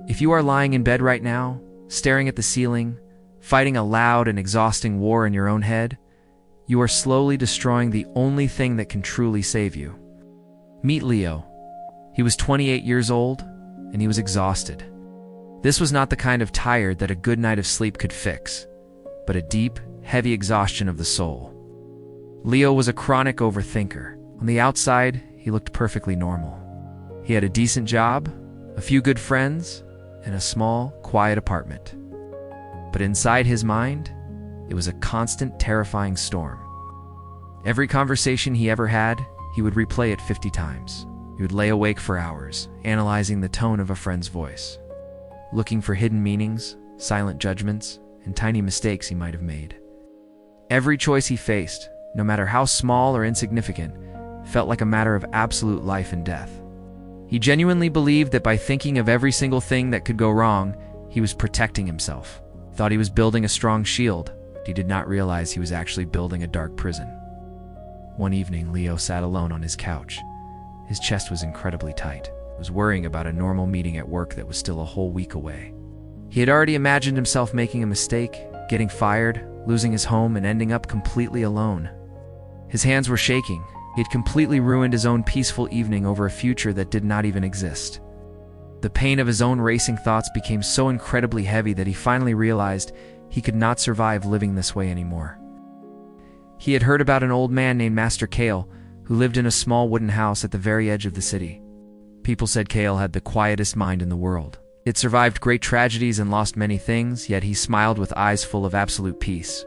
If you are lying in bed right now, staring at the ceiling, fighting a loud and exhausting war in your own head, you are slowly destroying the only thing that can truly save you. Meet Leo. He was 28 years old, and he was exhausted. This was not the kind of tired that a good night of sleep could fix, but a deep, heavy exhaustion of the soul. Leo was a chronic overthinker. On the outside, he looked perfectly normal. He had a decent job, a few good friends, and a small, quiet apartment. But inside his mind, it was a constant, terrifying storm. Every conversation he ever had, he would replay it 50 times. He would lay awake for hours, analyzing the tone of a friend's voice, looking for hidden meanings, silent judgments, and tiny mistakes he might have made. Every choice he faced, no matter how small or insignificant, felt like a matter of absolute life and death. He genuinely believed that by thinking of every single thing that could go wrong, he was protecting himself. Thought he was building a strong shield, but he did not realize he was actually building a dark prison. One evening, Leo sat alone on his couch. His chest was incredibly tight. He was worrying about a normal meeting at work that was still a whole week away. He had already imagined himself making a mistake, getting fired, losing his home, and ending up completely alone. His hands were shaking. He had completely ruined his own peaceful evening over a future that did not even exist. The pain of his own racing thoughts became so incredibly heavy that he finally realized he could not survive living this way anymore. He had heard about an old man named Master Kale who lived in a small wooden house at the very edge of the city. People said Kale had the quietest mind in the world. He had survived great tragedies and lost many things, yet he smiled with eyes full of absolute peace.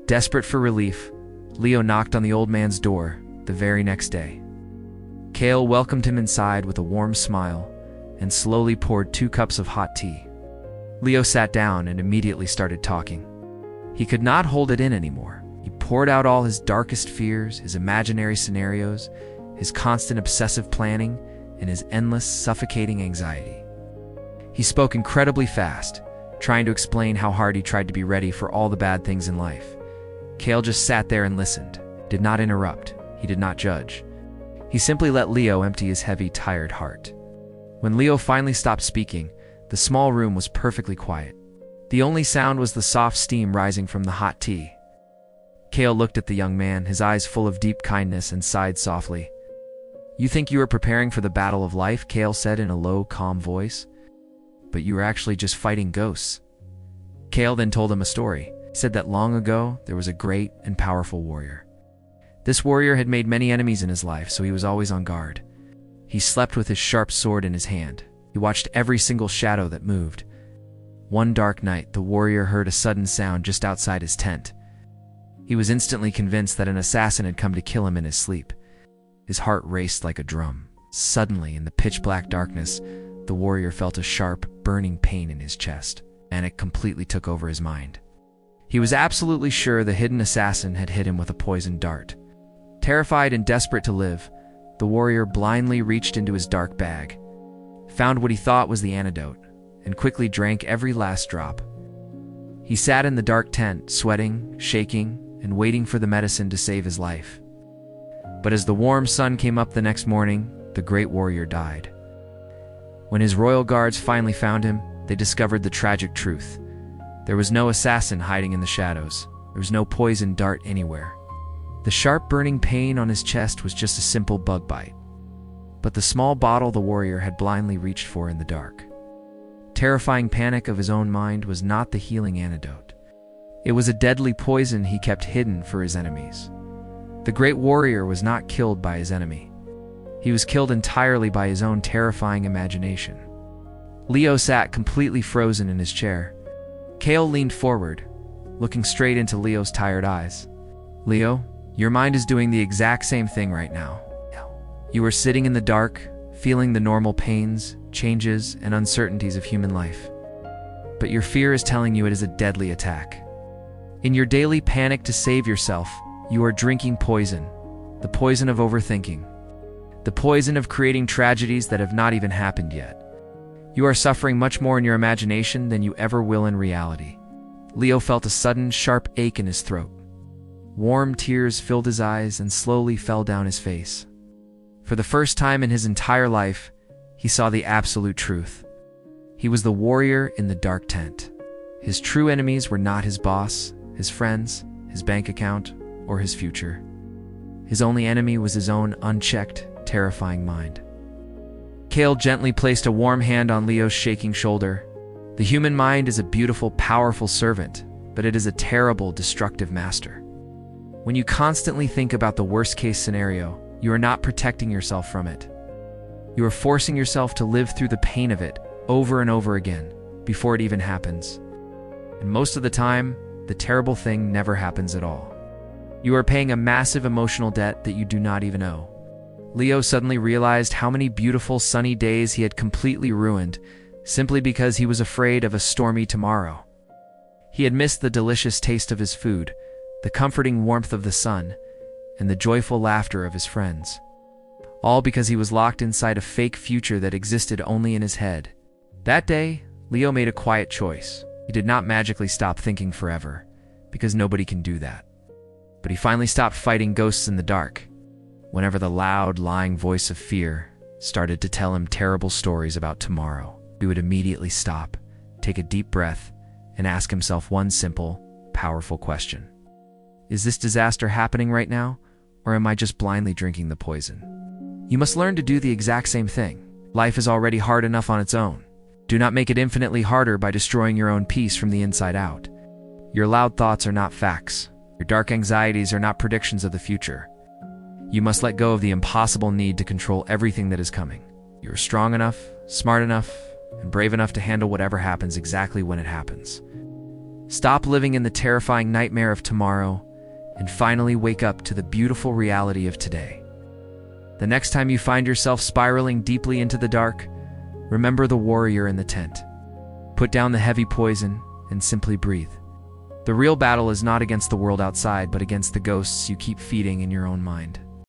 Desperate for relief, Leo knocked on the old man's door the very next day. Kale welcomed him inside with a warm smile and slowly poured 2 cups of hot tea. Leo sat down and immediately started talking. He could not hold it in anymore. He poured out all his darkest fears, his imaginary scenarios, his constant obsessive planning, and his endless, suffocating anxiety. He spoke incredibly fast, trying to explain how hard he tried to be ready for all the bad things in life. Kale just sat there and listened, did not interrupt, he did not judge. He simply let Leo empty his heavy, tired heart. When Leo finally stopped speaking, the small room was perfectly quiet. The only sound was the soft steam rising from the hot tea. Kale looked at the young man, his eyes full of deep kindness, and sighed softly. "You think you are preparing for the battle of life," Kale said in a low, calm voice. "But you are actually just fighting ghosts." Kale then told him a story. He said that long ago, there was a great and powerful warrior. This warrior had made many enemies in his life, so he was always on guard. He slept with his sharp sword in his hand. He watched every single shadow that moved. One dark night, the warrior heard a sudden sound just outside his tent. He was instantly convinced that an assassin had come to kill him in his sleep. His heart raced like a drum. Suddenly, in the pitch-black darkness, the warrior felt a sharp, burning pain in his chest, and it completely took over his mind. He was absolutely sure the hidden assassin had hit him with a poisoned dart. Terrified and desperate to live, the warrior blindly reached into his dark bag, found what he thought was the antidote, and quickly drank every last drop. He sat in the dark tent, sweating, shaking, and waiting for the medicine to save his life. But as the warm sun came up the next morning, the great warrior died. When his royal guards finally found him, they discovered the tragic truth. There was no assassin hiding in the shadows. There was no poisoned dart anywhere. The sharp burning pain on his chest was just a simple bug bite. But the small bottle the warrior had blindly reached for in the dark. Terrifying panic of his own mind was not the healing antidote. It was a deadly poison he kept hidden for his enemies. The great warrior was not killed by his enemy. He was killed entirely by his own terrifying imagination. Leo sat completely frozen in his chair. Kale leaned forward, looking straight into Leo's tired eyes. "Leo, your mind is doing the exact same thing right now. You are sitting in the dark, feeling the normal pains, changes, and uncertainties of human life. But your fear is telling you it is a deadly attack. In your daily panic to save yourself, you are drinking poison, the poison of overthinking, the poison of creating tragedies that have not even happened yet. You are suffering much more in your imagination than you ever will in reality." Leo felt a sudden, sharp ache in his throat. Warm tears filled his eyes and slowly fell down his face. For the first time in his entire life, he saw the absolute truth. He was the warrior in the dark tent. His true enemies were not his boss, his friends, his bank account, or his future. His only enemy was his own unchecked, terrifying mind. Kale gently placed a warm hand on Leo's shaking shoulder. The human mind is a beautiful, powerful servant, but it is a terrible, destructive master. When you constantly think about the worst-case scenario, you are not protecting yourself from it. You are forcing yourself to live through the pain of it over and over again before it even happens. And most of the time, the terrible thing never happens at all. You are paying a massive emotional debt that you do not even owe. Leo suddenly realized how many beautiful sunny days he had completely ruined simply because he was afraid of a stormy tomorrow. He had missed the delicious taste of his food, the comforting warmth of the sun, and the joyful laughter of his friends. All because he was locked inside a fake future that existed only in his head. That day, Leo made a quiet choice. He did not magically stop thinking forever, because nobody can do that. But he finally stopped fighting ghosts in the dark. Whenever the loud, lying voice of fear started to tell him terrible stories about tomorrow, he would immediately stop, take a deep breath, and ask himself one simple, powerful question. Is this disaster happening right now, or am I just blindly drinking the poison? You must learn to do the exact same thing. Life is already hard enough on its own. Do not make it infinitely harder by destroying your own peace from the inside out. Your loud thoughts are not facts. Your dark anxieties are not predictions of the future. You must let go of the impossible need to control everything that is coming. You are strong enough, smart enough, and brave enough to handle whatever happens exactly when it happens. Stop living in the terrifying nightmare of tomorrow and finally wake up to the beautiful reality of today. The next time you find yourself spiraling deeply into the dark, remember the warrior in the tent. Put down the heavy poison and simply breathe. The real battle is not against the world outside, but against the ghosts you keep feeding in your own mind.